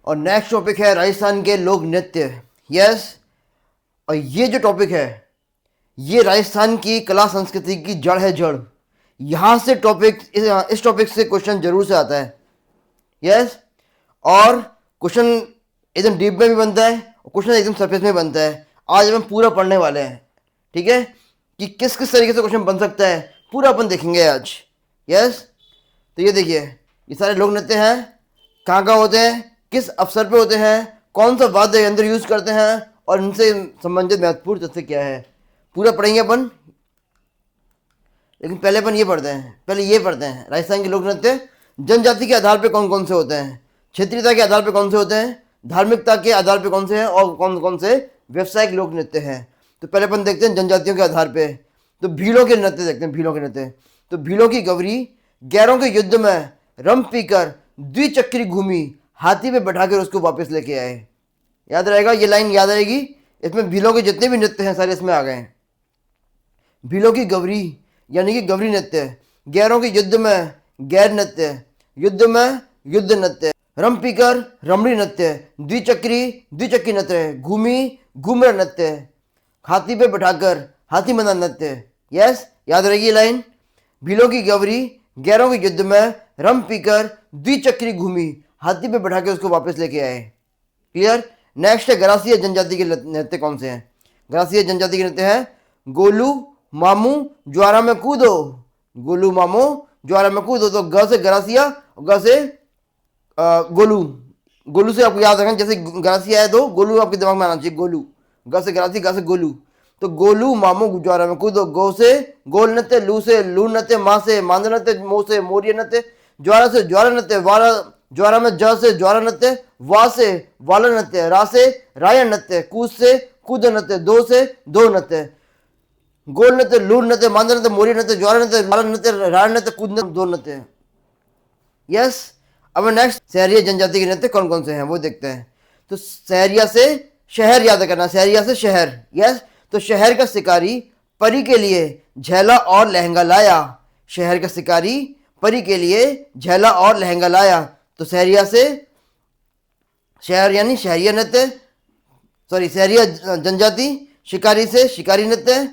और next topic है राजस्थान के लोक नृत्य। यस, और ये जो टॉपिक है ये राजस्थान की कला संस्कृति की जड़ है, जड़। यहाँ से टॉपिक इस टॉपिक से क्वेश्चन जरूर से आता है। यस, और क्वेश्चन एकदम डीप में भी बनता है और क्वेश्चन एकदम सरफेस में बनता है। आज हम पूरा पढ़ने वाले हैं, ठीक है, कि किस किस तरीके से क्वेश्चन बन सकता है, पूरा अपन देखेंगे आज। यस, तो ये देखिए, ये सारे लोक नृत्य हैं, कहाँ कहाँ होते हैं, किस अवसर पे होते हैं, कौन सा वाद्य यंत्र यूज करते हैं और इनसे संबंधित महत्वपूर्ण तथ्य क्या है, पूरा पढ़ेंगे अपन। लेकिन पहले अपन ये पढ़ते हैं, राजस्थान के लोक नृत्य जनजाति के आधार पे कौन कौन से होते हैं, क्षेत्रीयता के आधार पे कौन से होते हैं, धार्मिकता के आधार पे कौन से हैं और कौन कौन से व्यवसायिक लोक नृत्य हैं। तो पहले अपन देखते हैं जनजातियों के आधार पे। तो भीलों के नृत्य देखते हैं, भीलों के नृत्य। तो भीलों की गौरी गैरों के युद्ध में रम पीकर द्विचक्री घूमी, हाथी पे बैठाकर उसको वापस लेके आए। याद रहेगा, ये लाइन याद रहेगी। इसमें भीलों के जितने भी नृत्य हैं सारे इसमें आ गए। भीलों की गौरी यानी कि गौरी नृत्य, गैरों के युद्ध में गैर नृत्य, युद्ध में युद्ध नृत्य, रम पीकर रमणी नृत्य, द्विचक्री नृत्य, घूमी घूमर नृत्य, हाथी पे बैठाकर हाथी मना नृत्य। यस, याद रहेगी लाइन। भीलों की गौरी गैरों के युद्ध में रम पीकर द्विचक्री घूमी, हाथी पे बैठा के उसको वापस लेके आए। क्लियर। नेक्स्ट है गरासिया जनजाति के नृत्य कौन से हैं। गरासिया जनजाति के नृत्य हैं गोलू मामू ज्वारा में कूदो, गोलू मामू ज्वारा में कूदो। तो ग से गरासिया, ग से गोलू, गोलू से आपको याद रखना, जैसे गरासिया है तो गोलू आपके दिमाग में आना चाहिए, गोलू, ग से गरासी, ग से गोलू। तो गोलू मामू ज्वारा में कूदो, गो से गोल नृत्य, लू से लू नृत्य, माँ से मांद नृत्य, मो से मोरिय नृत्य, ज्वारा से ज्वारा नृत्य, वारा ज्वारा में ज से ज्वारा नृत्य, वा से वाला नृत्य, रा से रायण नृत्य, कूद से कूद नृत्य, दो से दो नृत्य, गोल नृत्य, लूर नृत्य, मांद नृत्य, मोरी नृत्य, ज्वारा नृत्य, वाला नृत्य, रायण नृत्य, कूद नृत्य, दो नृत्य। यस, अब नेक्स्ट सहरिया जनजाति के नृत्य कौन कौन से हैं वो देखते हैं। तो सहरिया से शहर याद करना, सहरिया से शहर। यस, तो शहर का शिकारी परी के लिए झेला और लहंगा लाया, शहर का शिकारी परी के लिए झेला और लहंगा लाया। तो सहरिया से शहर यानी शहरिया नृत्य, सॉरी सहरिया जनजाति, शिकारी से शिकारी नृत्य,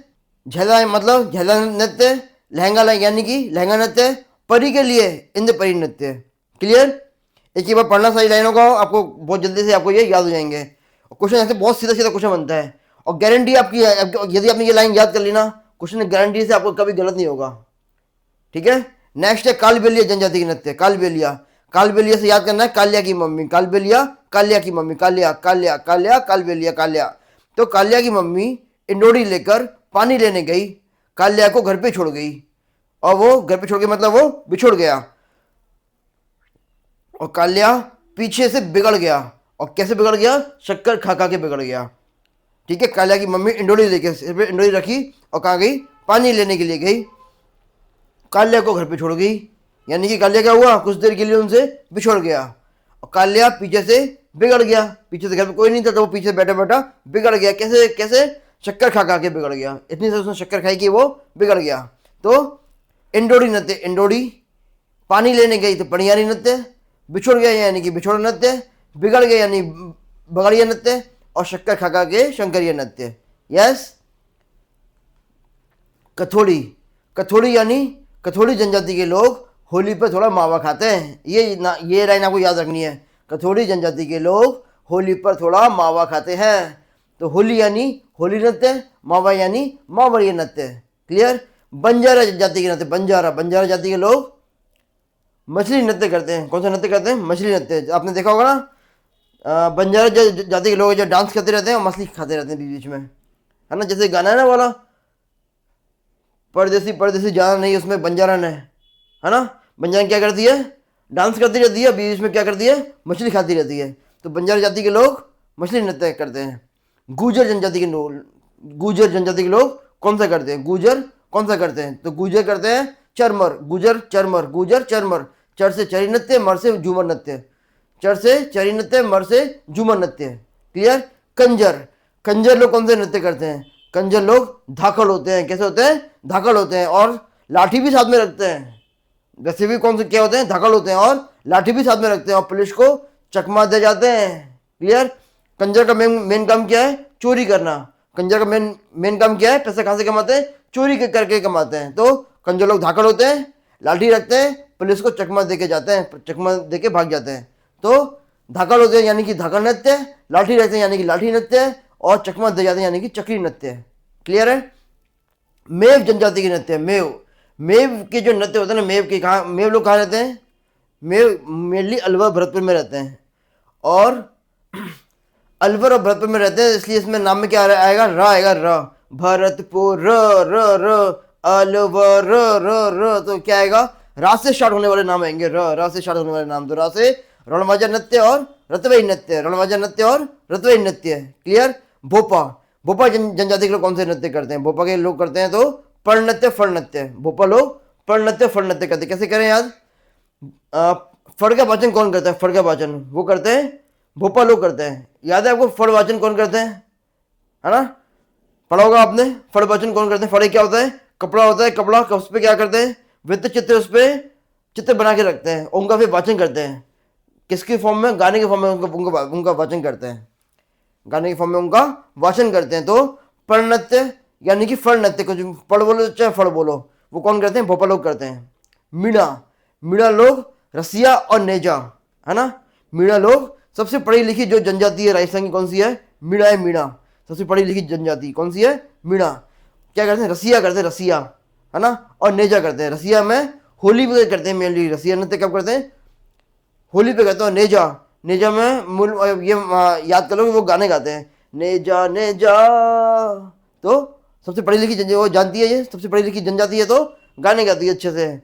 झेला मतलब झेला नृत्य, लहंगा यानी कि लहंगा नृत्य, परी के लिए इंद्र परी नृत्य। क्लियर। एक बार पढ़ना सारी लाइनों का, आपको बहुत जल्दी से आपको ये याद हो जाएंगे। क्वेश्चन ऐसे बहुत सीधा सीधा क्वेश्चन बनता है और गारंटी आपकी, यदि आपने ये लाइन याद कर ली ना, क्वेश्चन गारंटी से आपको कभी गलत नहीं होगा। ठीक है। नेक्स्ट है कालबेलिया जनजाति के नृत्य। कालबेलिया, कालबेलिया से याद करना है कालिया की मम्मी, कालबेलिया कालिया की मम्मी, कालिया कालिया कालिया कालबेलिया कालिया। तो कालिया की मम्मी इंडोरी लेकर पानी लेने गई, कालिया को घर पे छोड़ गई, और वो घर पे छोड़ गई मतलब वो बिछुड़ गया, और कालिया पीछे से बिगड़ गया। और कैसे बिगड़ गया, शक्कर खा खा के बिगड़ गया। ठीक है। कालिया की मम्मी इंडोरी लेके सिर पे इंडोरी रखी और कहाँ गई, पानी लेने के लिए गई, कालिया को घर पे छोड़ गई। यानी कि कालिया क्या हुआ, कुछ देर के लिए उनसे बिछड़ गया और कालिया पीछे से बिगड़ गया। पीछे से घर पे कोई नहीं था तो वो पीछे बैठा बैठा बिगड़ गया। कैसे कैसे, शक्कर खा खा के बिगड़ गया। इतनी से उसने शक्कर खाई कि वो बिगड़ गया। तो इंडोरी नृत्य, इंडोरी, पानी लेने गई तो पनियारी नृत्य, बिछुड़ गया यानी कि बिछोड़ नृत्य, बिगड़ गया यानी बगड़िया नृत्य, और शक्कर खा खा के शंकरिया नृत्य। यस। कथोड़ी, कथोड़ी यानी कथोड़ी जनजाति के लोग होली पर थोड़ा मावा खाते हैं। ये लाइन आपको याद रखनी है। कथोड़ी जनजाति के लोग होली पर थोड़ा मावा खाते हैं। तो होली यानी होली नृत्य, मावा यानी मावड़िया नृत्य। क्लियर। बंजारा जनजाति के नृत्य, बंजारा, बंजारा जाति के लोग मछली नृत्य करते हैं। कौन सा नृत्य करते हैं, मछली नृत्य। आपने देखा होगा ना, बंजारा जाति के लोग जो डांस करते रहते हैं और मछली खाते रहते हैं बीच बीच में, है ना। जैसे गाना है ना वाला, परदेसी परदेसी जाना नहीं, उसमें बंजारा ने, है ना, बंजारा क्या करती है, डांस करती रहती है, बीच में क्या करती है, मछली खाती रहती है। तो बंजारा जाति के लोग मछली नृत्य करते हैं। गुजर जनजाति के लोग, गुजर जनजाति के लोग कौन सा करते हैं, गुजर कौन सा करते हैं, तो गुजर करते हैं चरमर, गुजर चरमर, गुजर चरमर, चर से चरी नृत्य, मर से झूमर नृत्य, चर से चरी नृत्य, मर से झूमर नृत्य। क्लियर। कंजर, कंजर लोग कौन से नृत्य करते हैं, कंजर लोग धाकड़ होते हैं। कैसे होते हैं, धाकड़ होते हैं और लाठी भी साथ में रखते हैं। वैसे भी कौन से क्या होते हैं, धाकड़ होते हैं और लाठी भी साथ में रखते हैं और पुलिस को चकमा दे जाते हैं। क्लियर। कंजर का मेन काम क्या है? चोरी करना। कंजर का मेन काम क्या है? पैसा कहां से कमाते हैं? चोरी करके कमाते हैं। तो कंजर लोग धाकड़ होते हैं, लाठी रखते हैं, पुलिस को चकमा दे के जाते हैं, चकमा दे के भाग जाते हैं। तो धाकड़ होते हैं यानी कि धाकड़ नृत्य, लाठी रखते हैं यानी कि लाठी नृत्य, और चकमा दे जाते हैं यानी कि चक्री नृत्य। क्लियर है। मेव जनजाति के नृत्य। मेव के जो नृत्य होते हैं ना, मेव लोग कहाँ रहते हैं? मेव मेनली अलवर भरतपुर में रहते हैं, और अलवर और भरतपुर में रहते हैं, इसलिए इसमें नाम में क्या आएगा? र आएगा। र भरतपुर, र र र अलवर, र र र, तो क्या आएगा? रा से स्टार्ट होने वाले नाम आएंगे। र से स्टार्ट होने वाले नाम। तो रा से रणमाजा नृत्य और रतवई नृत्य, रणमाजा नृत्य और रतवई नृत्य। क्लियर। भोपा जनजाति के लोग कौन से नृत्य करते हैं? भोपा के लोग करते हैं तो पर्ण नृत्य, फड़ नृत्य। भोपा लोग पर्ण नृत्य, फड़ नृत्य करते हैं। कैसे करें याद? फड़ का वाचन कौन करता है? फड़ का वाचन वो करते हैं, भोपा लोग करते हैं। याद है आपको? फड़ वाचन कौन करते हैं? है ना, पढ़ा होगा आपने। फड़ वाचन कौन करते हैं? फड़ क्या होता है? कपड़ा होता है। कपड़ा उस पर क्या करते हैं? वृत्त चित्र, उस पर चित्र बना के रखते हैं, उनका फिर वाचन करते हैं। किसके फॉर्म में? गाने के फॉर्म में उनका वाचन करते हैं। गाने के फॉर्म में उनका वाचन करते हैं। तो पर्ण नृत्य यानी कि फड़ नृत्य, कुछ पढ़ बोलो चाहे फड़ बोलो, वो कौन करते हैं? भोपा लोग करते हैं। मीणा लोग रसिया और नेजा, है ना। मीणा लोग सबसे पढ़ी लिखी जो जनजाति है राजस्थान की, कौन सी है? मीणा है। मीणा सबसे पढ़ी लिखी जनजाति कौन सी है? मीणा। क्या करते हैं? रसिया करते हैं, रसिया, है ना, और नेजा करते हैं। रसिया में होली पे करते हैं मेनली। रसिया नृत्य कब करते हैं? होली पे करते हैं। नेजा में मूल ये याद कर लो, वो गाने गाते हैं, नेजा नेजा। तो सबसे पढ़ी लिखी वो जानती है, ये सबसे पढ़ी लिखी जनजाति है, तो गाने गाती है अच्छे से, है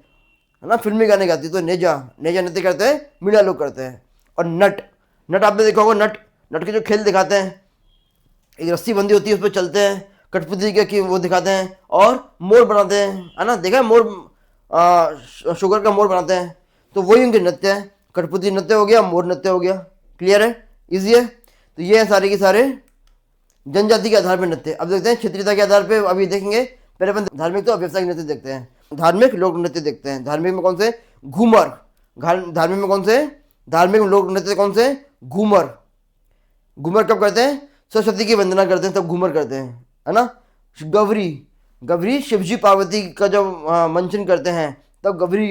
ना, फिल्मी गाने गाती है। तो नेजा नृत्य करते हैं, मीणा लोग करते हैं। और नट आपने देखा होगा। नट के जो खेल दिखाते हैं, एक रस्सी बंदी होती है, उस पर चलते हैं, कठपुतली के वो दिखाते हैं, और मोर बनाते हैं, है ना, देखा है मोर, शुगर का मोर बनाते हैं, तो वही उनके नृत्य है। कठपुतली नृत्य हो गया, मोर नृत्य हो गया। क्लियर है, इजी है। तो ये है सारे के सारे जनजाति के आधार पर नृत्य। अब देखते हैं क्षेत्रीयता के आधार पर। अभी देखेंगे पहले अपन धार्मिक तो व्यवसायिक नृत्य देखते हैं। धार्मिक लोक नृत्य देखते हैं। धार्मिक में कौन से? घूमर। धार्मिक में कौन से? धार्मिक लोक नृत्य कौन से? घूमर। घूमर कब करते हैं? सरस्वती की वंदना करते हैं तब घूमर करते हैं, है ना। गवरी शिवजी पार्वती का जब मंचन करते हैं तब गवरी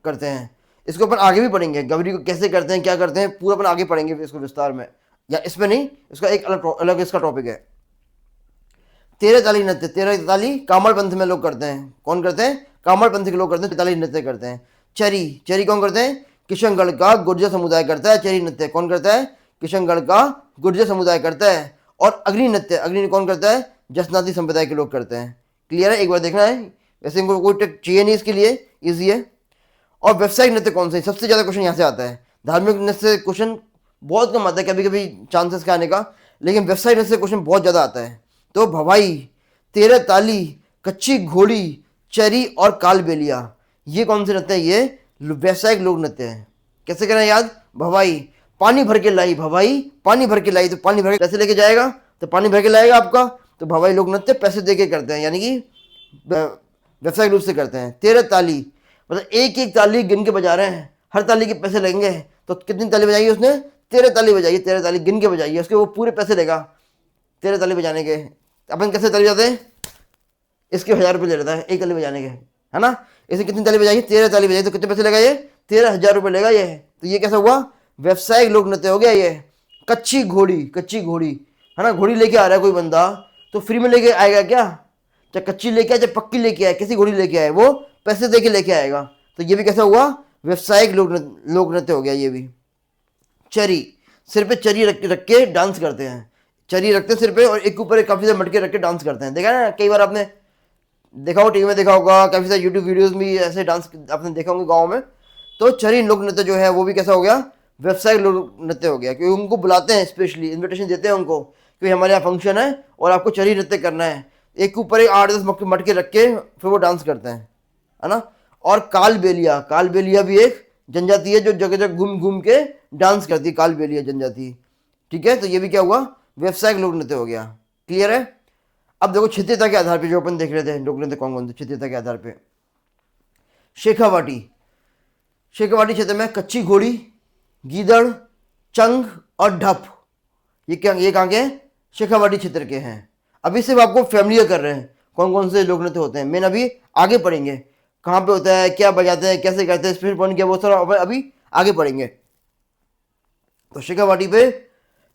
करते हैं। इसको अपन आगे भी पढ़ेंगे, गवरी को कैसे करते हैं, क्या करते हैं, पूरा अपन आगे पढ़ेंगे इसको विस्तार में, या इसमें नहीं, इसका एक अलग इसका टॉपिक है। तेरह ताली नृत्य। तेरह ताली कामड़ पंथ में लोग करते हैं। कौन करते हैं? कामड़ पंथ के लोग करते हैं, ताली नृत्य करते हैं। चरी कौन करते हैं? किशनगढ़ का गुर्जर समुदाय करता है चरी नृत्य। कौन करता है? किशनगढ़ का गुर्जर समुदाय करता है। और अग्नि नृत्य कौन करता है? जसनाती संप्रदाय के लोग करते हैं। क्लियर है, एक बार देखना है, वैसे इनको कोई टेक चाहिए नहीं इसके लिए, ईजी है। और व्यवसायिक नृत्य कौन से? सबसे ज़्यादा क्वेश्चन यहाँ से आता है। धार्मिक नृत्य से क्वेश्चन बहुत कम आता है, कभी कभी चांसेस का आने का, लेकिन व्यवसायिक नृत्य से क्वेश्चन बहुत ज़्यादा आता है। तो भवाई, तेरह ताली, कच्ची घोड़ी, चरी और कालबेलिया, ये कौन से नृत्य है? ये व्यवसायिक लोक नृत्य है। कैसे करना है याद? भवाई, पानी भर के लाई, भवाई पानी भर के लाई, तो पानी भर के पैसे लेके जाएगा, तो पानी भर के लाएगा आपका, तो भवाई लोक नृत्य पैसे दे के करते हैं, यानी कि व्यवसायिक रूप से करते हैं। तेरह ताली मतलब एक एक ताली गिन के बजा रहे हैं, हर ताली के पैसे लगेंगे, तो कितनी ताली बजाई उसने? तेरह ताली बजाई, तेरह ताली गिन के बजाई, उसके वो पूरे पैसे लेगा तेरह ताली बजाने के। अपन कैसे ताली बजाते हैं? इसके 1000 रुपये ले लेता है एक ताली बजाने के, है ना। इसे कितनी ताली बजाई? 13 ताली बजाई, तो कितने पैसे लेगा ये? 13,000 रुपये लेगा ये। तो ये कैसा हुआ? व्यवसायिक लोक नृत्य हो गया ये। कच्ची घोड़ी, है ना, घोड़ी लेके आ रहा है कोई बंदा, तो फ्री में लेके आएगा क्या? चाहे कच्ची लेके आए चाहे पक्की लेके आए, किसी घोड़ी लेके आए, वो पैसे दे के लेके आएगा। तो ये भी कैसा हुआ? व्यवसायिक लोक नृत्य हो गया ये भी। चरी, सिर पे चरी रख के डांस करते हैं। चरी रखते हैं सिर पे, और एक ऊपर एक काफी सारे मटके रख के डांस करते हैं। देखा ना, कई बार आपने देखा हो, टीवी में देखा होगा, काफी सारे यूट्यूब वीडियोस में ऐसे डांस आपने देखा होंगे गाँव में। तो चरी लोक नृत्य जो है वो भी कैसा हो गया? व्यवसायिक लोक नृत्य हो गया, क्योंकि उनको बुलाते हैं, स्पेशली इन्विटेशन देते हैं उनको, क्योंकि हमारे यहाँ फंक्शन है और आपको चरी नृत्य करना है। एक ऊपर एक 8-10 मटके रख के फिर वो डांस करते हैं, है ना। और कालबेलिया भी एक जनजाति है जो जगह जगह घूम घूम के डांस करती है, कालबेलिया जनजाति। ठीक है, तो ये भी क्या हुआ? व्यवसायिक लोक नृत्य हो गया। क्लियर है। अब देखो क्षेत्रीयता के आधार पे जो अपन देख रहे थे लोक नृत्य कौन कौन थे क्षेत्रीयता के आधार पे। शेखावाटी क्षेत्र में कच्ची घोड़ी, गीदड़, चंग और ढप, ये कहाँ के हैं? शेखावाटी क्षेत्र के हैं। अभी सिर्फ आपको फैमिलियर कर रहे हैं कौन कौन से लोक नृत्य होते हैं। मेन अभी आगे पढ़ेंगे कहाँ पे होता है, क्या बजाते हैं, कैसे करते हैं, स्पेशल पॉइंट क्या, वो सारा अभी आगे पढ़ेंगे। तो शेखावाटी पे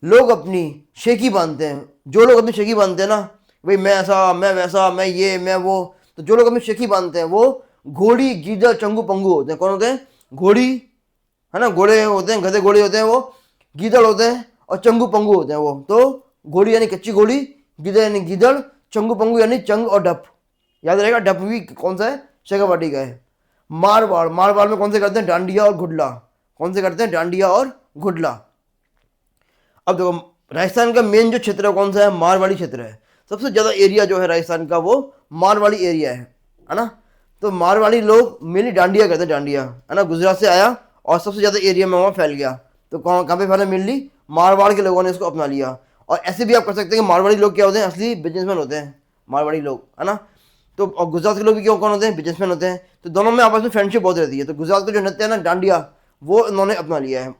लोग अपनी शेखी बांधते हैं। जो लोग अपनी शेखी बांधते हैं ना, भाई मैं ऐसा, मैं वैसा, मैं ये, मैं वो, तो जो लोग अपनी शेखी बांधते हैं वो घोड़ी, गीदड़, चंगू पंगू होते हैं। कौन होते हैं? घोड़ी, है ना, घोड़े होते हैं, गधे घोड़े होते हैं वो, गीदड़ होते हैं और चंगू पंगू होते हैं वो। तो घोड़ी यानी कच्ची घोड़ी, गीदड़ यानी गीदड़, चंगू पंगू यानी चंग और डप। याद रहेगा, डप भी कौन सा है? शेखावाटी का है। मारवाड़, मारवाड़ में कौन से करते हैं? डांडिया और घुडला। कौन से करते हैं? डांडिया और घुडला। अब देखो, राजस्थान का मेन जो क्षेत्र है कौन सा है? मारवाड़ी क्षेत्र है। सबसे ज़्यादा एरिया जो है राजस्थान का वो मारवाड़ी एरिया है ना। तो मारवाड़ी लोग मेनली डांडिया करते हैं, डांडिया, है ना। गुजरात से आया और सबसे ज़्यादा एरिया में वहाँ फैल गया। तो कहाँ पे फैला? मेनली मारवाड़ के लोगों ने इसको अपना लिया। और ऐसे भी आप कर सकते हैं कि मारवाड़ी लोग क्या होते हैं? असली बिजनेसमैन होते हैं मारवाड़ी लोग, है ना। तो और गुजरात के लोग भी क्यों कौन होते हैं? बिजनेसमैन होते हैं। तो दोनों में आपस में फ्रेंडशिप बहुत रहती है। तो गुजरात का जो नृत्य है ना, डांडिया, वो इन्होंने अपना लिया है।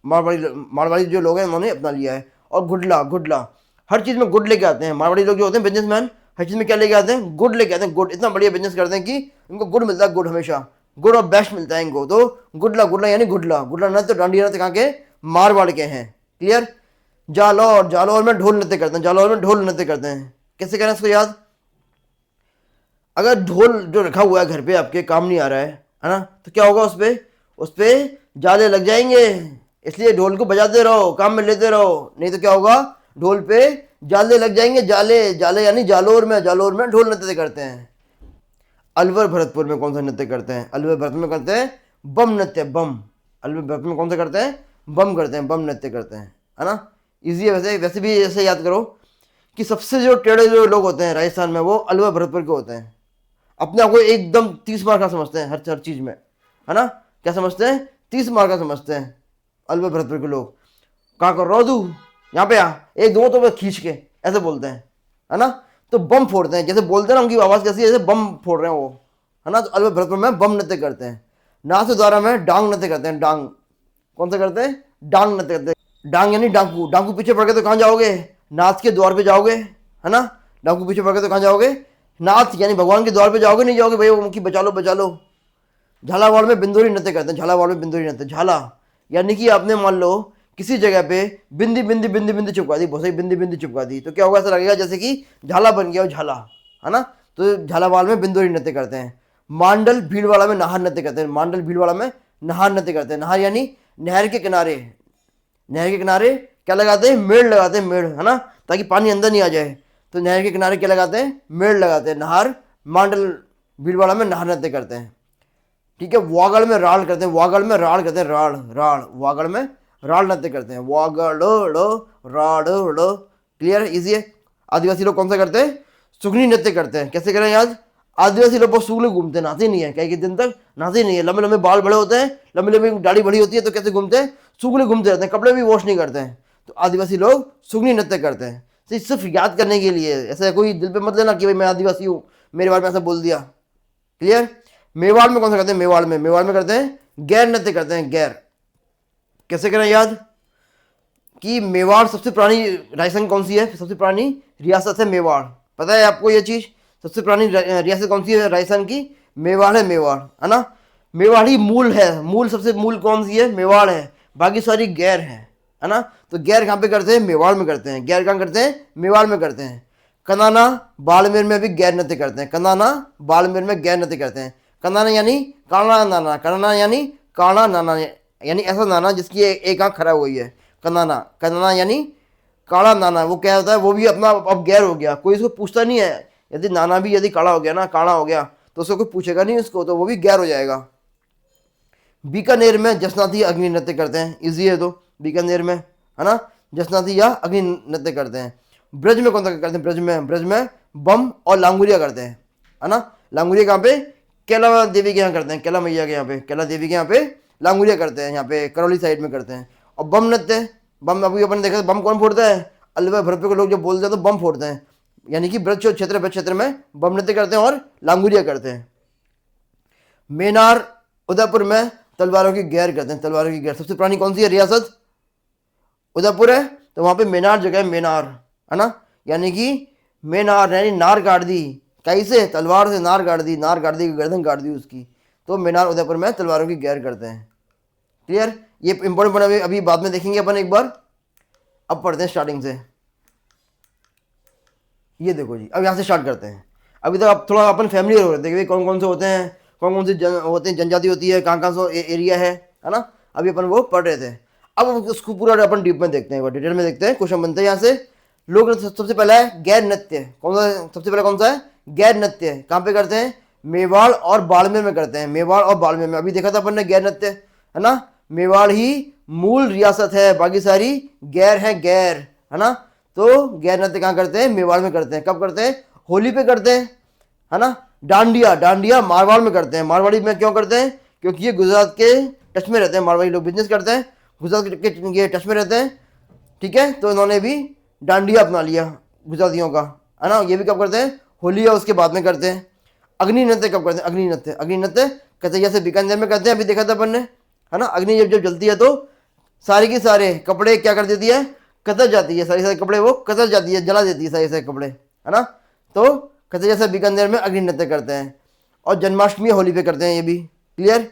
मारवाड़ी जो लोग हैं उन्होंने अपना लिया है। और गुडला, गुडला हर चीज़ में गुड लेके आते हैं। मारवाड़ी लोग जो होते हैं बिजनेसमैन, हर चीज़ में क्या लेके आते हैं? गुड लेके आते हैं। गुड, इतना बढ़िया बिजनेस करते हैं कि इनको गुड मिलता है, गुड हमेशा, गुड और बेस्ट मिलता है इनको। तो गुडला, गुडला यानी गुडला, गुडला नृत्य, डांडिया नृत्य कहाँ के? मारवाड़ के हैं। क्लियर। जालौर, जालौर में ढोल नृत्य करते हैं। जालौर में ढोल नृत्य करते हैं। कैसे करें इसको याद? अगर ढोल जो रखा हुआ है घर पे आपके काम नहीं आ रहा है ना, तो क्या होगा? उस पे जाले लग जाएंगे। इसलिए ढोल को बजाते रहो, काम में लेते रहो, नहीं तो क्या होगा? ढोल पे जाले लग जाएंगे। जाले, जाले यानी जालोर में, जालोर में ढोल नृत्य करते हैं। अलवर भरतपुर में कौन सा नृत्य करते हैं? अलवर भरतपुर में करते हैं बम नृत्य, बम। अलवर भरतपुर में कौन सा करते हैं? बम करते हैं, बम नृत्य करते हैं, है ना। ईजी है वैसे। वैसे भी ऐसे याद करो कि सबसे जो टेढ़े जो लोग होते हैं राजस्थान में वो अलवर भरतपुर के होते हैं। अपने आप को एकदम 30 मार्क का समझते हैं हर चीज़ में, है ना। क्या समझते हैं? 30 मार्क का समझते हैं अलवर भरतपुर के लोग। कहाँ कर रो तू, यहाँ पे आ, एक दो तो खींच के ऐसे बोलते हैं, है ना। तो बम फोड़ते हैं, जैसे बोलते हैं ना, उनकी आवाज़ कैसी है? जैसे बम फोड़ रहे हैं वो, है ना। तो अलवर भरतपुर में बम नृत्य करते हैं। नाथ द्वारा में डांग नृत्य करते हैं। डांग कौन सा करते हैं? डांग नृत्य करते हैं। डांग यानी डाकू। डाकू पीछे पड़ के तो कहाँ जाओगे? नाथ के द्वार पे जाओगे, है ना। डाकू पीछे पड़ के तो कहाँ जाओगे? नाथ यानी भगवान के द्वार पे जाओगे, नहीं जाओगे भाई उनकी बचा लो, बचा लो। झालावाड़ में बिंदुरी नृत्य करते हैं। झालावाड़ में बिंदुरी नृत्य, झाला यानी कि आपने मान लो किसी जगह पे बिंदी बिंदी बिंदी बिंदी चिपका दी, बहुत सारी बिंदी बिंदी चिपका दी, तो क्या होगा? ऐसा लगेगा जैसे कि झाला बन गया वो, झाला, है ना। तो झालावाड़ में बिंदुरी नृत्य करते हैं। मांडल भीलवाड़ा में नाहर नृत्य करते हैं। मांडल भीलवाड़ा में नहार नृत्य करते हैं। नहार यानी नहर के किनारे, नहर के किनारे क्या लगाते हैं? मेड़ लगाते हैं, मेड़, है ना, ताकि पानी अंदर नहीं आ जाए। तो नहर के किनारे क्या लगाते हैं? मेड़ लगाते हैं। नहार, मांडल भीलवाड़ा में नहार नृत्य करते हैं। ठीक है। वागड़ में राड़ करते हैं। वागड़ में राड़ करते हैं, राड़, राड़, वागड़ में राड़ नृत्य करते हैं। वागड़ राड़। क्लियर, इजी है। आदिवासी लोग कौन सा करते हैं? सुगनी नृत्य करते हैं। कैसे करें याद? आदिवासी लोग बहुत सुगले घूमते हैं, नहाते नहीं है, कई दिन तक नहाते नहीं है। लंबे लंबे बाल बड़े होते हैं, लंबी लंबी दाढ़ी बड़ी होती है, तो कैसे घूमते हैं? सुगले घूमते रहते हैं, कपड़े भी वॉश नहीं करते हैं। तो आदिवासी लोग सुगनी नृत्य करते हैं। तो सिर्फ याद करने के लिए, ऐसा कोई दिल पे मत लेना कि भाई मैं आदिवासी हूँ, मेरे बारे में ऐसा बोल दिया। क्लियर। मेवाड़ में कौन सा करते हैं? मेवाड़ में करते हैं गैर नृत्य करते हैं। गैर कैसे करें याद? कि मेवाड़ सबसे पुरानी राजस्थान कौन सी है? सबसे पुरानी रियासत है मेवाड़। पता है आपको ये चीज? सबसे पुरानी रियासत कौन सी है राजस्थान की? मेवाड़ है, मेवाड़, है ना। मेवाड़ ही मूल है। मूल, सबसे मूल कौन सी है? मेवाड़ है। बाकी सारी गैर है ना। तो गैर कहाँ पे करते हैं? मेवाड़ में करते हैं। गैर कहाँ करते हैं? मेवाड़ में करते हैं। कनाना बाड़मेर में भी गैर नृत्य करते हैं। कनाना बाड़मेर में गैर नृत्य करते हैं। कनाना यानी काना नाना, कनाना यानी काना नाना, यानी ऐसा नाना जिसकी एक आंख खराब हुई है। कनाना, कनाना यानी काला नाना। वो क्या होता है? वो भी अपना अब गैर हो गया, कोई इसको पूछता नहीं है। यदि नाना भी यदि काला हो गया ना, काला हो गया, तो उसको कोई पूछेगा नहीं उसको, तो वो भी गैर हो जाएगा। बीकानेर में जसनाती अग्नि नृत्य करते हैं। इजी है। तो बीकानेर में, है ना, जसनाती या अग्नि नृत्य करते हैं। ब्रज में कौन सा करते हैं? ब्रज में बम और लांगुरिया करते हैं, है ना। लांगुरिया कहाँ पे? कैला देवी के यहाँ करते हैं। कैला मैया के यहाँ पे, कैला देवी के यहाँ पे लांगुरिया करते हैं। यहाँ पे करौली साइड में करते हैं। और बम नृत्य, बम अभी अपन देखा, बम कौन फोड़ता है? अलवर भरतपुर के लोग जब बोलते हैं तो बम फोड़ते हैं, यानी कि ब्रज क्षेत्र में बम नृत्य करते हैं और लांगुरिया करते हैं। मेनार उदयपुर में तलवारों की गैर करते हैं। तलवारों की गैर सबसे पुरानी कौन सी है रियासत? उदयपुर है तो वहाँ पे मेनार जगह है, मेनार, है ना, यानी कि मेनार यानी नार काट दी, कैसे, तलवार से नार काट दी, नार काट दी, गर्दन काट दी उसकी, तो मेनार उदयपुर में तलवारों की गैर करते हैं। क्लियर, ये इंपॉर्टेंट पॉइंट अभी बाद में देखेंगे अपन एक बार। अब पढ़ते हैं स्टार्टिंग से। ये देखो जी, अब यहाँ से स्टार्ट करते हैं। अभी तक अब थोड़ा अपन फैमिली हो रहे थे कि भाई कौन कौन से होते हैं, कौन कौन सी होते हैं, जनजाति होती है, कहाँ कहाँ से एरिया है ना, अभी अपन वो पढ़ रहे थे। अब उसको पूरा अपन डीप में देखते हैं, डिटेल में देखते हैं। क्वेश्चन बनते हैं यहाँ से। लोक नृत्य सबसे पहला है गैर नृत्य। कौन सा सबसे पहला कौन सा है? गैर नृत्य। कहाँ पे करते हैं? मेवाड़ और बाड़मेर में करते हैं, मेवाड़ और बाड़मेर में। अभी देखा था अपन ने गैर नृत्य, है ना, मेवाड़ ही मूल रियासत है, बाकी सारी गैर है, गैर, है ना। तो गैर नृत्य कहाँ करते हैं? मेवाड़ में करते हैं। कब करते हैं? होली पे करते हैं, है ना। डांडिया, डांडिया मारवाड़ में करते हैं। मारवाड़ी में क्यों करते हैं? क्योंकि ये गुजरात के टच में रहते हैं, मारवाड़ी लोग बिजनेस करते हैं, गुजरात के ये टच में रहते हैं, ठीक है। तो इन्होंने भी डांडिया अपना लिया गुजरातियों का, है ना। ये भी कब करते हैं? होली या उसके बाद में करते हैं। अग्नि नृत्य कब करते हैं? अग्नि नृत्य, अग्नि नृत्य कतैया से बीकानेर में करते हैं, अभी देखा था अपन ने, है ना। अग्नि जब जब जलती है तो सारे के सारे कपड़े क्या कर देती है? कतर जाती है, सारे सारे कपड़े वो कतर जाती है, जला देती है सारे सारे कपड़े, है ना। तो कतैया से बीकानेर में अग्नि नृत्य करते हैं। और जन्माष्टमी होली पे करते हैं, ये भी क्लियर।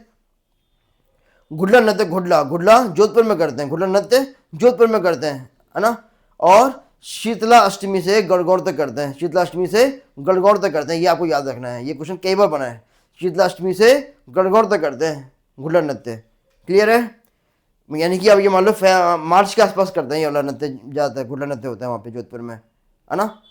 घुड़ला नृत्य, घुड़ला, घुड़ला जोधपुर में करते हैं, घुड़ला नृत्य जोधपुर में करते हैं, है ना। और शीतला अष्टमी से गणगौर तक करते हैं, शीतला अष्टमी से गणगौर तक करते हैं, ये आपको याद रखना है, ये क्वेश्चन कई बार बना है। शीतला अष्टमी से गणगौर तक करते हैं घुड़ला नृत्य, क्लियर है। यानी कि अब ये मान लो मार्च के आसपास करते हैं ये वाला नृत्य, ज़्यादातर घुड़ला नृत्य होता है वहाँ पे जोधपुर में, है ना।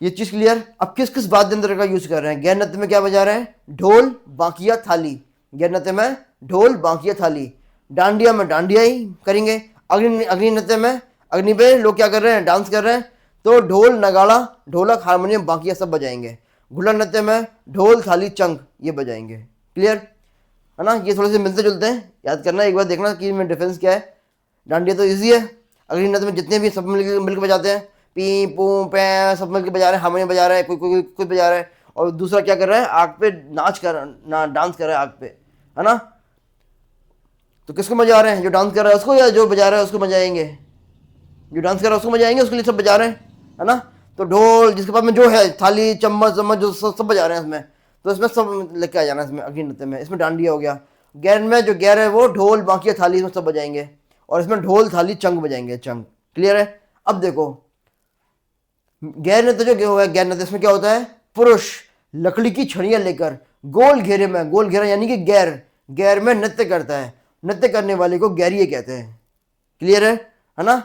ये चीज़ क्लियर। अब किस किस वाद्य यंत्र का यूज कर रहे हैं? गैर नृत्य में क्या बजा रहे हैं? ढोल, बांकिया, थाली। गैर नृत्य में ढोल, बांकिया, थाली। डांडिया में डांडिया ही करेंगे। अग्नि नृत्य में अग्नि पे लोग क्या कर रहे हैं? डांस कर रहे हैं, तो ढोल, नगाड़ा, ढोलक, हारमोनियम, बांकिया सब बजाएंगे। घुड़ला नृत्य में ढोल, थाली, चंग ये बजाएंगे, क्लियर, है ना। ये थोड़े से मिलते जुलते हैं, याद करना, एक बार देखना कि इनमें डिफरेंस क्या है। डांडिया तो ईजी है। अग्नि नृत्य में जितने भी सब मिलकर बजाते हैं, पी पू पै सब मिलकर बजा रहे हैं, हारमोनियम बजा रहा है, कोई बजा रहा है, और दूसरा क्या कर रहा है? आग पे डांस कर रहा है आग पे, है ना। तो किसको बजा रहे हैं? जो डांस कर रहा है उसको, या जो बजा रहा है उसको बजाएंगे? जो डांस कर रहा है उसको बजाएंगे, उसके लिए सब बजा रहे हैं, है ना। तो ढोल जिसके पास में जो है, थाली, चम्मच जो सब बजा रहे हैं इसमें, तो इसमें सब लेके आ जाना है इसमें अग्नि नृत्य में। इसमें डांडिया हो गया। गैर में जो गैर है वो ढोल, बांकिया, थाली इसमें सब बजाएंगे, और इसमें ढोल, थाली, चंग बजाएंगे, चंग, क्लियर है। अब देखो गैर नृत्य जो है, गैर नृत्य इसमें क्या होता है? पुरुष लकड़ी की छड़ियां लेकर गोल घेरे में, गोल घेरा यानी कि गैर में नृत्य करता है। नृत्य करने वाले को गैरिये कहते हैं, क्लियर है ना।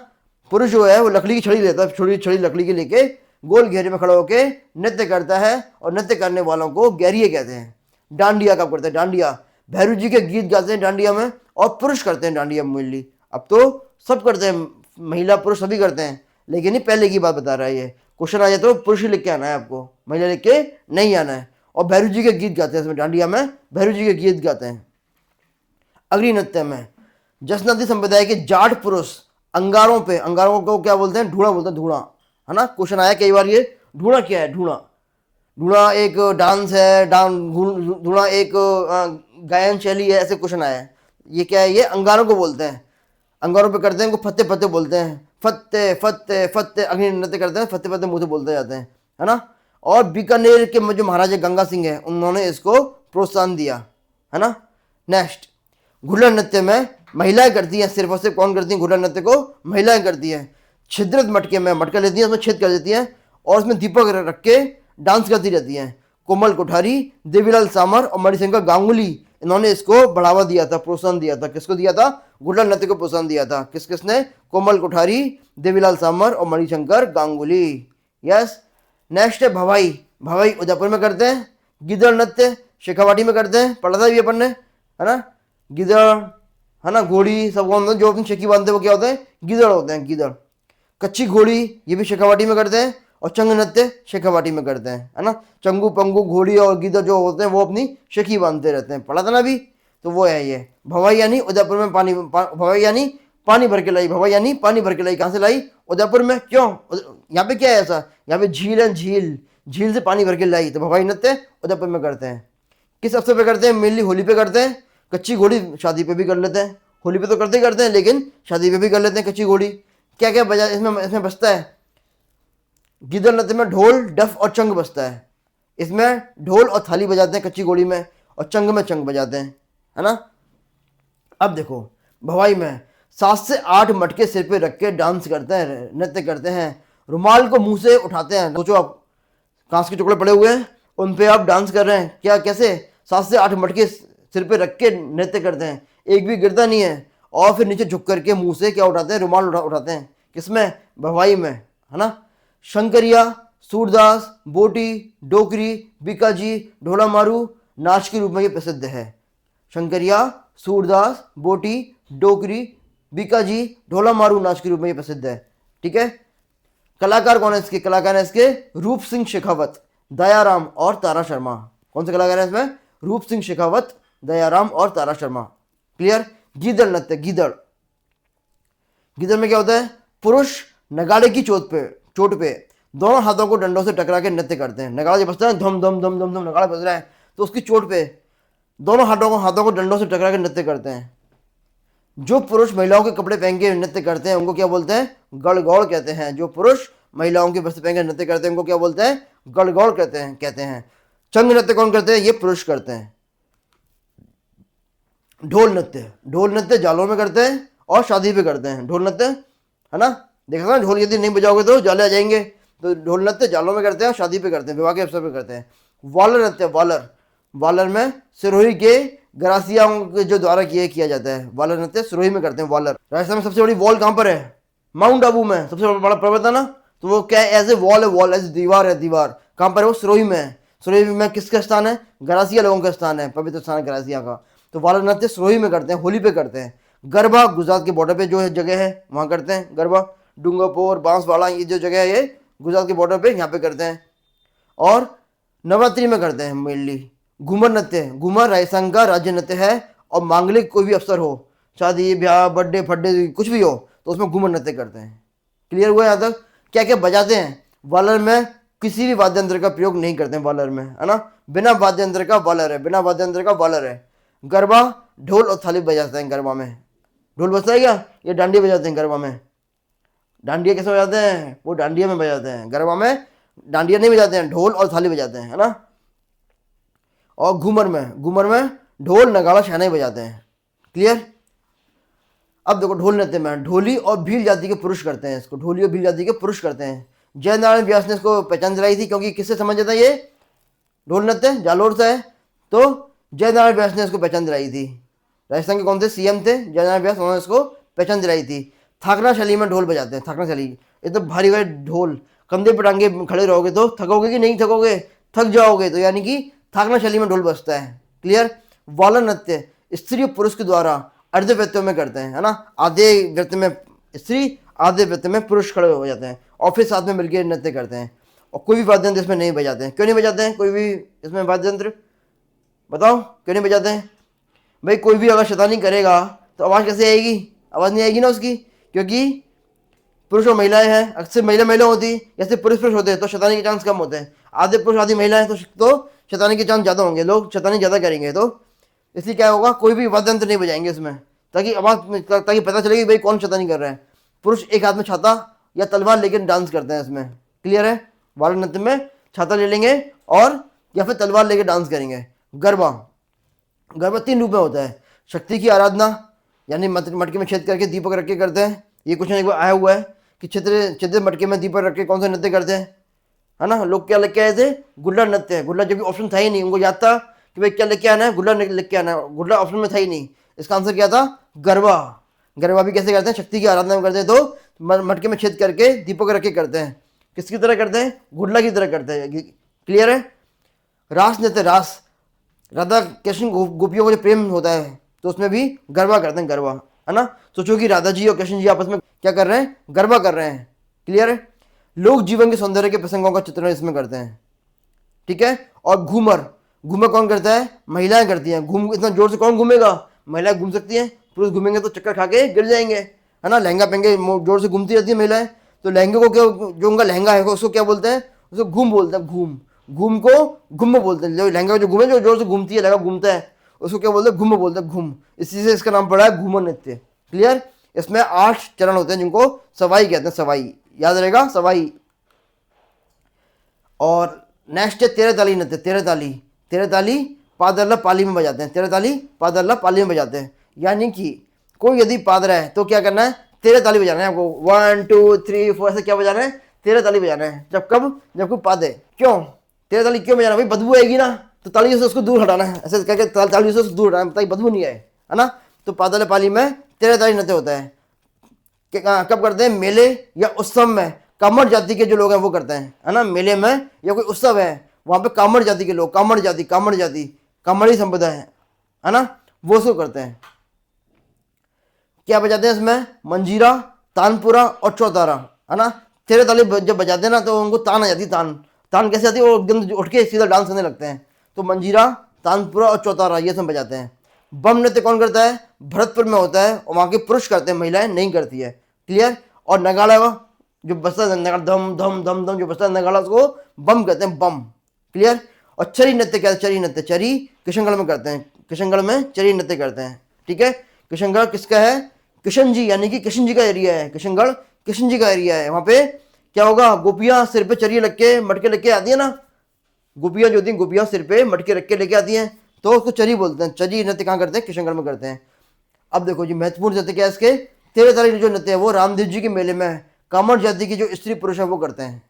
पुरुष जो है वो लकड़ी की छड़ी लेता है, छोटी छड़ी लकड़ी की लेके गोल घेरे में खड़ा होकर नृत्य करता है, और नृत्य करने वालों को गैरिये कहते हैं। डांडिया कब करते हैं? डांडिया भैरू जी के गीत गाते हैं डांडिया में, और पुरुष करते हैं डांडिया मेनली। अब तो सब करते हैं, महिला पुरुष सभी करते हैं, लेकिन ये पहले की बात बता रहा है। ये क्वेश्चन आ जाए तो पुरुष ही लिख के आना है आपको, महिला लिख के नहीं आना है। और भैरू जी के गीत गाते हैं इसमें, डांडिया में भैरू जी के गीत गाते हैं। अग्नि नृत्य में जसनदी संप्रदाय के जाट पुरुष अंगारों पे, अंगारों को क्या बोलते हैं? ढूंढा बोलते हैं, ढूंढा, है ना। क्वेश्चन आया कई बार ये, ढूंढा क्या है? ढूंढा, ढूंढा एक डांस है, ढूंढा एक गायन शैली है, ऐसे क्वेश्चन आया है। ये क्या है? ये अंगारों को बोलते हैं, अंगारों पे करते हैं, इनको फत्ते फत्ते बोलते हैं, फत्ते फत्ते फत्ते। अग्नि नृत्य करते हैं, फत्ते फत्ते मुंह से बोलते जाते हैं, है ना। और बीकानेर के जो महाराजा गंगा सिंह है, उन्होंने इसको प्रोत्साहन दिया, है ना। नेक्स्ट, घुड़ला नृत्य में महिलाएं करती हैं, सिर्फ और सिर्फ कौन करती हैं? घुड़ला नृत्य को महिलाएं करती हैं। छिद्रित मटके में मटका लेती हैं, उसमें छेद कर देती हैं, और उसमें दीपक रख के डांस करती रहती हैं। कोमल कोठारी, देवीलाल सामर और मणिशंकर गांगुली, इन्होंने इसको बढ़ावा दिया था, प्रोत्साहन दिया था। किसको दिया था? घुड़ला नृत्य को प्रोत्साहन दिया था। किसने? कोमल कोठारी, देवीलाल सामर और मणिशंकर गांगुली, यस। नेक्स्ट है भवाई। भवाई उदयपुर में करते हैं। गिदड़ नृत्य शेखावाटी में करते हैं, पढ़ा था भी अपन ने, है ना। गिदड़, है ना, घोड़ी सब कौन जो अपनी शेखी बांधते हैं वो क्या होते हैं? गिदड़ होते हैं, गिदड़। कच्ची घोड़ी ये भी शेखावाटी में करते हैं, और चंग नृत्य शेखावाटी में करते हैं, है ना। चंगू पंगू घोड़ी और गिदड़ जो होते हैं वो अपनी शेखी बांधते रहते हैं, पढ़ा था ना अभी। तो वो है ये भवाई, यानी उदयपुर में भवाई यानी पानी भर के लाई, भवाई यानी पानी भर के लाई। कहाँ से लाई? उदयपुर में। क्यों? यहाँ पे क्या है ऐसा? यहाँ पे झील है, झील से पानी भर के लाई, तो भवाई नृत्य उदयपुर में करते हैं। किस अवसर पे करते हैं? मेनली होली पे करते हैं। कच्ची घोड़ी शादी पे भी कर लेते हैं, होली पे तो करते ही करते हैं, लेकिन शादी पे भी कर लेते हैं कच्ची घोड़ी। क्या क्या बजा इसमें इसमें बजता है? गीदड़ नृत्य में ढोल, डफ और चंग बजता है। इसमें ढोल और थाली बजाते हैं कच्ची घोड़ी में, और चंग में चंग बजाते हैं, है ना। अब देखो भवाई में 7 से 8 मटके सिर पे रख के डांस करते हैं, नृत्य करते हैं, रुमाल को मुंह से उठाते हैं। सोचो आप, कांच के टुकड़े पड़े हुए हैं, उन पे आप डांस कर रहे हैं, क्या कैसे? 7 से 8 मटके सिर पे रख के नृत्य करते हैं, एक भी गिरता नहीं है। और फिर नीचे झुक करके मुंह से क्या उठाते हैं? रुमाल उठाते हैं। किसमें? भवाई में, है ना। शंकरिया, सूरदास, बोटी, डोकरी, बीकाजी, ढोला मारू नाच के रूप में ये प्रसिद्ध है। शंकरिया, सूरदास, बोटी, डोकरी, बीकाजी, ढोला मारू नाच के रूप में ये प्रसिद्ध है। ठीक है। कलाकार कौन है इसके? कलाकार है इसके रूप सिंह शेखावत, दयाराम और तारा शर्मा। कौन से कलाकार है इसमें? रूप सिंह शेखावत, दयाराम और तारा शर्मा। क्लियर। गीदड़ नृत्य, गीदड़, गीदड़ में क्या होता है? पुरुष नगाड़े की चोट पे दोनों हाथों को डंडों से टकरा के नृत्य करते हैं। नगाड़ा जब बजता है, धम धम धम धम धम नगाड़ा बज रहा है, तो उसकी चोट पे दोनों हाथों को डंडों से टकरा के नृत्य करते हैं। जो पुरुष महिलाओं के कपड़े पहन के नृत्य करते हैं उनको क्या बोलते हैं? गड़गौड़ कहते हैं। जो पुरुष महिलाओं के वस्त्र पहन के नृत्य करते हैं उनको क्या बोलते हैं? गड़गौड़ कहते हैं। चंग नृत्य कौन करते हैं? ये पुरुष करते हैं। ढोल नृत्य, ढोल नृत्य जालों में करते हैं और शादी पे करते हैं ढोल नृत्य, है ना। देखा ना, ढोल यदि नहीं बजाओगे तो जाले आ जाएंगे। तो ढोल नृत्य जालों में करते हैं और शादी पे करते हैं, विवाह के अवसर पे करते हैं। वालर नृत्य, वालर, वालर में सिरोही के गरासियाओं के जो द्वारा किया जाता है। वालर नृत्य सिरोही में करते हैं। वालर, राजस्थान में सबसे बड़ी वॉल कहाँ पर है? माउंट आबू में सबसे बड़ा पर्वत है ना, तो वो क्या है? एज ए वॉल है, वॉल एज दीवार है, दीवार कहाँ पर है? वो सिरोही में है। सिरोही में किसका स्थान है? गरासिया लोगों का स्थान है, पवित्र स्थान है गरासिया का। तो वालर नृत्य सिरोही में करते हैं, होली पे करते हैं। गरबा गुजरात के बॉर्डर पे जो है जगह है वहाँ करते हैं गरबा। डूंगरपुर, बांसवाड़ा, ये जो जगह है ये गुजरात के बॉर्डर पे यहाँ पे करते हैं। और नवरात्रि में करते हैं मेनली। घूमर नृत्य, घूमर राजस्थान का राज्य नृत्य है, और मांगलिक कोई भी अवसर हो, शादी ब्याह बर्थडे फड्डे कुछ भी हो, तो उसमें घूमर नृत्य करते हैं। क्लियर हुआ यहाँ तक? क्या क्या बजाते हैं? वालर में किसी भी वाद्य यंत्र का प्रयोग नहीं करते हैं वालर में, है ना। बिना वाद्य यंत्र का वालर है, बिना वाद्य यंत्र का वालर है। गरबा ढोल और थाली बजाते हैं गरबा में। ढोल बजता है क्या? ये डांडिया बजाते हैं गरबा में। डांडिया कैसे बजाते हैं? वो डांडिया में बजाते हैं, गरबा में डांडिया नहीं बजाते हैं, ढोल और थाली बजाते हैं, है ना। और घूमर में ढोल नगाड़ा शहनाई बजाते हैं। क्लियर। अब देखो ढोल नृत्य में ढोली और भील जाति के पुरुष करते हैं इसको, ढोली और भील जाति के पुरुष करते हैं। जयनारायण व्यास ने इसको पहचान दिलाई थी, क्योंकि किससे समझ था? ये ढोल नृत्य जालोर से है, तो जयनारायण व्यास ने इसको पहचान दिलाई थी। राजस्थान के कौन थे सीएम थे? जयनारायण व्यास, उन्होंने इसको पहचान दिलाई थी। थाकना शैली में ढोल बजाते हैं। थाकना शैली, ये तो भारी भारी ढोल, कंधे पर टांगे खड़े रहोगे तो थकोगे कि नहीं थकोगे? थक जाओगे, तो यानी कि थाकना शैली में ढोल बजता है। क्लियर। वालर नृत्य स्त्री और पुरुष के द्वारा अर्ध वृत्तों में करते हैं, है ना। आधे वृत्त में स्त्री, आधे वृत्त में पुरुष खड़े हो जाते हैं, और फिर साथ में मिलकर नृत्य करते हैं। और कोई भी वाद्य यंत्र इसमें नहीं बजाते हैं। क्यों नहीं बजाते हैं कोई भी इसमें वाद्य यंत्र? बताओ क्यों नहीं बजाते हैं? भाई कोई भी अगर शैतानी करेगा तो आवाज़ कैसे आएगी? आवाज़ नहीं आएगी ना उसकी, क्योंकि पुरुष और महिलाएं हैं। अक्सर महिला होती, जैसे पुरुष होते हैं तो शैतानी के चांस कम होते हैं। आधे पुरुष आधी महिलाएं तो शैतानी के चांस ज़्यादा होंगे, लोग शैतानी ज़्यादा करेंगे। तो इसलिए क्या होगा, कोई भी वाद्य यंत्र नहीं बजाएंगे इसमें, ताकि पता चले कि भाई कौन शैतानी कर रहा है। पुरुष एक हाथ में छाता या तलवार लेकर डांस करते हैं इसमें। क्लियर है। वालर नृत्य में छाता ले लेंगे और या फिर तलवार लेकर डांस करेंगे। गरबा 3 रूप में होता है। शक्ति की आराधना, यानी मटके में छेद करके दीपक रख के करते हैं। ये क्वेश्चन एक बार आया हुआ है कि छिद्र मटके में दीपक रख के कौन सा नृत्य करते हैं, है ना। लोग क्या लेके आए थे? गुड्डा नृत्य है। गुड्डा, जबकि ऑप्शन था ही नहीं, उनको याद था कि भाई क्या लेके आना है, गुड्डा लेके आना है। गुड्डा ऑप्शन में था ही नहीं। इसका आंसर क्या था? गरबा। गरबा भी कैसे करते हैं? शक्ति की आराधना में करते हैं, तो मटके में छेद करके दीपक रख के करते हैं। किसकी तरह करते हैं? गुड्डा की तरह करते हैं। क्लियर है। रास नृत्य, रास, राधा कृष्ण गोपियों का जो प्रेम होता है तो उसमें भी गरबा करते हैं, गरबा, है ना। सोचो कि राधा जी और कृष्ण जी आपस में क्या कर रहे हैं? गरबा कर रहे हैं। क्लियर है। लोक जीवन के सौंदर्य के प्रसंगों का चित्रण इसमें करते हैं। ठीक है। और घूमर कौन करता है? महिलाएं करती हैं। घूम इतना जोर से कौन घूमेगा? महिलाएं घूम सकती हैं, पुरुष घूमेंगे तो चक्कर खा के गिर जाएंगे, है ना। लहंगा पहन के जोर से घूमती रहती है महिलाएं, तो लहंगे को क्या, जो उनका लहंगा है उसको क्या बोलते हैं? उसको घूम बोलते हैं। घूम को घुम बोलते हैं। जो लहंगा जो घूमे, जो जोर से घूमती है, लहंगा घूमता है, उसको क्या बोलते हैं, घुम बोलते हैं, घुम। इसी से इसका नाम पड़ा है घूमर नृत्य। क्लियर। इसमें 8 चरण होते हैं जिनको सवाई कहते हैं, सवाई, याद रहेगा, सवाई। और नेक्स्ट है तेरह ताली नृत्य। तेरह ताली पादरला पाली में बजाते हैं, तेरह ताली पादरला पाली में बजाते हैं। यानी कि कोई यदि पादरा है तो क्या करना है, तेरह ताली बजाना है आपको, 1 2 3 4 ऐसे क्या बजाना है, तेरह ताली बजाना है। जब कब, जब कोई पादे। क्यों तेरह ताली क्यों बजाना, भाई बदबू आएगी ना, तो तालियों से उसको दूर हटाना है, ऐसे करके तालियों से उसको दूर हटाना है ताकि बदबू नहीं आए, है ना। तो पादरला पाली में तेरह ताली नृत्य होता है। कब करते हैं, मेले या उत्सव में कामड़ जाति के जो लोग हैं वो करते हैं, है ना। मेले में या कोई उत्सव है वहां पे कामड़ जाति के लोग, कामड़ जाति कामड़ी संप्रदाय है ना, वो उसको करते हैं। क्या बजाते हैं इसमें, मंजीरा, तानपुरा और चौतारा, है ना। तेरह ताली जब बजाते हैं ना तो उनको तान आ जाती है, तान कैसे आती है, वो एकदम उठ के सीधा डांस करने लगते हैं। तो मंजीरा, तानपुरा और चौतारा ये सब बजाते हैं। बम नृत्य कौन करता है, भरतपुर में होता है और वहां के पुरुष करते हैं, महिलाएं नहीं करती है। क्लियर। और नगाड़ा जो बजता है, नगाड़ा धम धम धम धम जो बजता है नगाड़ा, उसको बम कहते हैं, बम। क्लियर। और चरी नृत्य क्या है, चरी नृत्य, चरी किशनगढ़ में करते हैं, किशनगढ़ में चरी नृत्य करते हैं। ठीक है। किशनगढ़ किसका है, किशन जी, यानी कि किशन जी का एरिया है, किशनगढ़ किशन जी का एरिया है। वहां पे क्या होगा, गोपियां सिर पे चरी लग के मटके लेके आती है ना, गोपियां जो होती हैं, गोपियां सिर पे मटके रख के लेके आती हैं, तो उसको चरी बोलते हैं। चरी नृत्य कहाँ करते हैं, किशनगढ़ में करते हैं। अब देखो जी महत्वपूर्ण नृत्य क्या है इसके, तेरह तारीख जो नृत्य है वो रामदेव जी के मेले में कामड़ जाति की जो स्त्री पुरुष है वो करते हैं।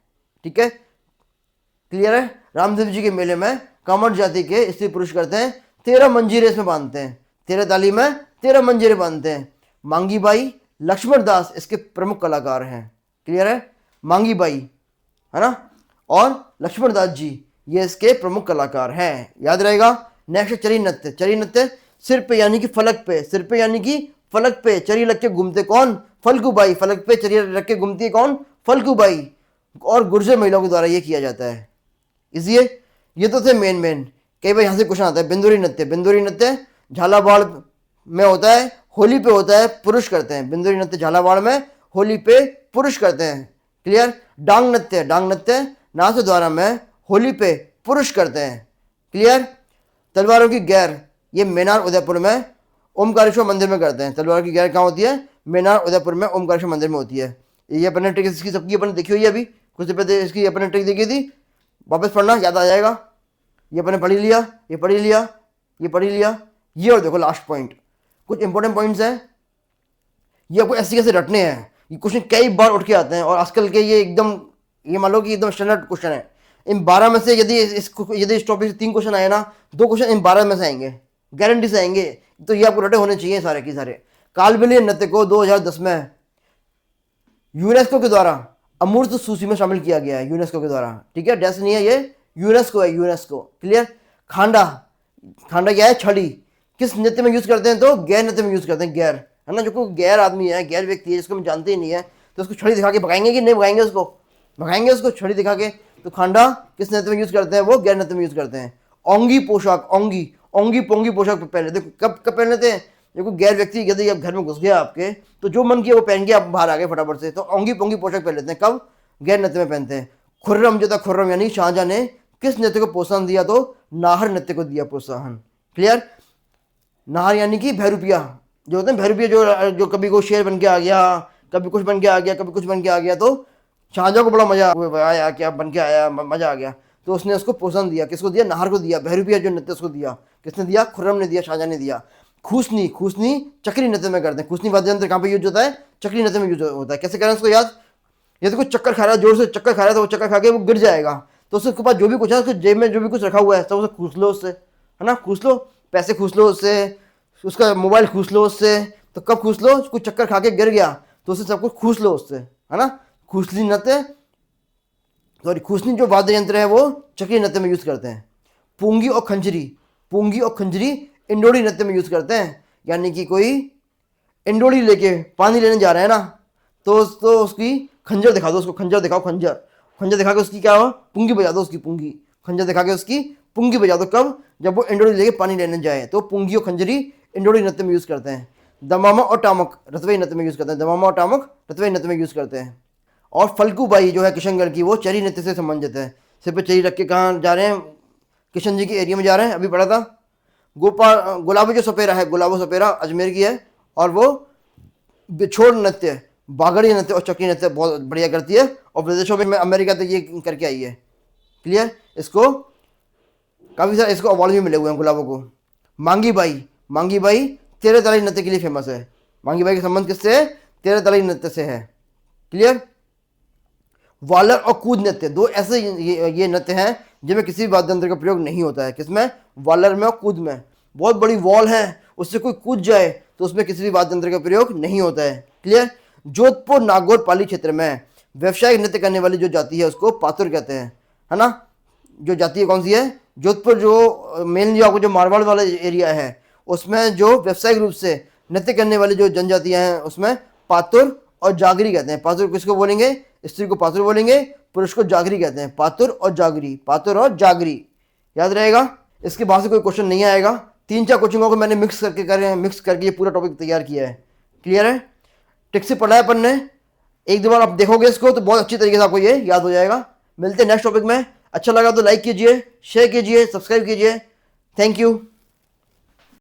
ठीक है, क्लियर है। रामदेव जी के मेले में कामड़ जाति के स्त्री पुरुष करते हैं। 13 मंजीरे इसमें बांधते हैं, 13 ताली में 13 मंजीरे बांधते हैं। मांगी बाई, लक्ष्मण दास इसके प्रमुख कलाकार हैं। क्लियर है, मांगी बाई, है ना, और लक्ष्मण दास जी ये इसके प्रमुख कलाकार हैं, याद रहेगा। नेक्स्ट चरी नृत्य। चरी नृत्य सिर पे यानी कि फलक पे, सिर पे यानी कि फलक पे चरी लग के घूमते कौन, फलकूबाई। फलक पे चरी रख के घूमती है कौन, फलकूबाई। और गुर्जर महिलाओं के द्वारा ये किया जाता है। इसलिए ये तो थे मेन। कई बार यहाँ से क्वेश्चन आता है, बिंदुरी नृत्य। बिंदुरी नृत्य झालावाड़ में होता है, होली पे होता है, पुरुष करते हैं। बिंदुरी नृत्य झालावाड़ में होली पे पुरुष करते हैं। क्लियर। डांग नृत्य, डांग नृत्य नाथ द्वारा में होली पे पुरुष करते हैं। क्लियर। तलवारों की गैर ये मेनार उदयपुर में ओमकारेश्वर मंदिर में करते हैं। तलवारों की गैर कहाँ होती है, मेनार उदयपुर में ओमकारेश्वर मंदिर में होती है। ये अपने ट्रिक इसकी सबकी अपने देखी हुई है, अभी कुछ देर पहले इसकी अपने ट्रिक देखी थी, वापस पढ़ना याद आ जाएगा। ये अपने पढ़ी लिया, ये पढ़ी लिया, ये पढ़ी लिया, ये। और देखो लास्ट पॉइंट, कुछ इंपॉर्टेंट पॉइंट्स हैं, ये आपको ऐसे कैसे रटने हैं। ये क्वेश्चन कई बार उठ के आते हैं और आजकल के ये एकदम, ये मान लो कि एकदम स्टैंडर्ड क्वेश्चन है। इन 12 में से यदि इस टॉपिक से 3 क्वेश्चन आए ना, 2 क्वेश्चन इन 12 में से आएंगे, गारंटी से आएंगे। तो ये आपको रटे होने चाहिए सारे के सारे। कालबेलिया नृत्य को 2010 में यूनेस्को के द्वारा अमूर्त सूची में शामिल किया गया है, यूनेस्को के द्वारा। ठीक है, डैश नहीं है, ये यूनेस्को है, यूनेस्को। क्लियर। खांडा, खांडा क्या है, छड़ी। किस नृत्य में यूज करते हैं, तो गैर नृत्य में यूज करते हैं, गैर, है ना। जो कोई गैर आदमी है, गैर व्यक्ति है जिसको हम जानते ही नहीं है, तो उसको छड़ी दिखा के भगाएंगे कि नहीं भगाएंगे, उसको भगाएंगे उसको छड़ी दिखा के। तो खांडा किस नृत्य में यूज करते हैं, वो गैर नृत्य में यूज करते हैं। ओंगी पोशाक, ओंगी ओंगी पोंगी पोशाक पहन लेते। कब कब पहन लेते हैं, देखो गैर व्यक्ति यदि अब घर में घुस गया आपके, तो जो मन किया वो पहन के आप बाहर आ गए फटाफट से, तो ओंगी पोंगी पोशाक पहन लेते हैं। कब, गैर नृत्य में पहनते हैं। खुर्रम जो था, खुर्रम यानी शाहजहां ने किस नृत्य को प्रोत्साहन दिया, तो नाहर नृत्य को दिया प्रोत्साहन। क्लियर। नाहर यानी कि भैरूपिया जो होते हैं, भैरूपिया जो कभी कोई शेर बन के आ गया, कभी कुछ बन के आ गया, कभी कुछ बन के आ गया, तो शाहजहां को बड़ा मजा आया, क्या बन के आया, मजा आ गया, तो उसने उसको प्रोत्साहन दिया। किसको दिया, नाहर को दिया। भैरूपिया जो नृत्य उसको दिया, किसने दिया, खुर्रम ने दिया, शाहजहां ने दिया। खूसनी, खूसनी चक्री नृत्य में करते हैं। खूसनी वाद्य यंत्र कहाँ पे यूज होता है, चक्री नृत्य में यूज होता है। कैसे करें उसको याद, यदि कोई चक्कर खा रहा है, जोर से चक्कर खा रहा है, तो वो चक्कर खा के वो गिर जाएगा, तो उसके पास जो भी कुछ है, उसके जेब में जो भी कुछ रखा हुआ है, तो उसे खूस लो उससे, है ना, खूस लो, पैसे खूस लो उससे, उसका मोबाइल खूस लो उससे। तो कब खूस लो, कोई चक्कर खा के गिर गया तो उसे सब कुछ खूस लो उससे, है ना। खूसनी नृत्य, सॉरी, खूसनी जो वाद्य यंत्र है वो चक्री नृत्य में यूज करते हैं। पूंगी और खंजरी, पूंगी और खंजरी इंडोरी नृत्य में यूज करते हैं। यानी कि कोई इंडोरी लेके पानी लेने जा रहा है ना, तो उसकी खंजर दिखा दो, उसको खंजर दिखाओ, खंजर, खंजर दिखा के उसकी क्या हो, पुंगी बजा दो उसकी, पुंगी, खंजर दिखा के उसकी पुंगी बजा दो। कब, जब वो इंडोरी लेके पानी लेने जाए, तो पुंगी और खंजरी इंडोरी नृत्य में यूज करते हैं। दमामा और टामक रतवई नृत्य में यूज करते हैं, दमामा और टामक रतवई नृत्य में यूज करते हैं। और फलकूबाई जो है किशनगढ़ की, वो चरी नृत्य से संबंधित है। सिर पे चरी रख के कहाँ जा रहे हैं, किशन जी के एरिया में जा रहे हैं, अभी पढ़ा था। गुलाबो जो सपेरा है, गुलाबो सपेरा अजमेर की है, और वो बिछोड़ नृत्य, बागड़ी नृत्य और चक्की नृत्य बहुत बढ़िया करती है, और विदेशों में अमेरिका तक ये करके आई है। क्लियर? इसको काफ़ी सारे इसको अवार्ड भी मिले हुए हैं गुलाबों को। मांगी बाई, मांगी बाई तेरह ताली नृत्य के लिए फेमस है। मांगी बाई का संबंध किससे है? तेरह ताली नृत्य से है। क्लियर? वालर और कूद नृत्य, दो ऐसे ये नृत्य हैं जिनमें किसी भी वाद्य यंत्र का प्रयोग नहीं होता है। किसमें? वालर में और कूद में। बहुत बड़ी वॉल है, उससे कोई कूद जाए तो उसमें किसी भी वाद्य यंत्र का प्रयोग नहीं होता है। क्लियर? जोधपुर नागौर पाली क्षेत्र में व्यवसायिक नृत्य करने वाली जो जाति है उसको पातुर कहते हैं, है ना। जो जाति कौन सी है? जोधपुर, जो मेनली आपको जो मारवाड़ वाला एरिया है उसमें जो व्यवसायिक रूप से नृत्य करने वाली जो जनजातियां हैं उसमें पातुर और जागरी कहते हैं। पातुर किसको बोलेंगे? स्त्री को पातुर बोलेंगे, पुरुष को जागरी कहते हैं। पातुर और जागरी, पातुर और जागरी, याद रहेगा। इसके बाद से कोई क्वेश्चन नहीं आएगा। 3-4 कोचिंगों को मैंने मिक्स करके ये पूरा टॉपिक तैयार किया है। क्लियर है? टिक से पढ़ा है अपन ने, एक दो बार आप देखोगे इसको तो बहुत अच्छी तरीके से आपको ये याद हो जाएगा। मिलते हैं नेक्स्ट टॉपिक में। अच्छा लगा तो लाइक कीजिए, शेयर कीजिए, सब्सक्राइब कीजिए। Thank you.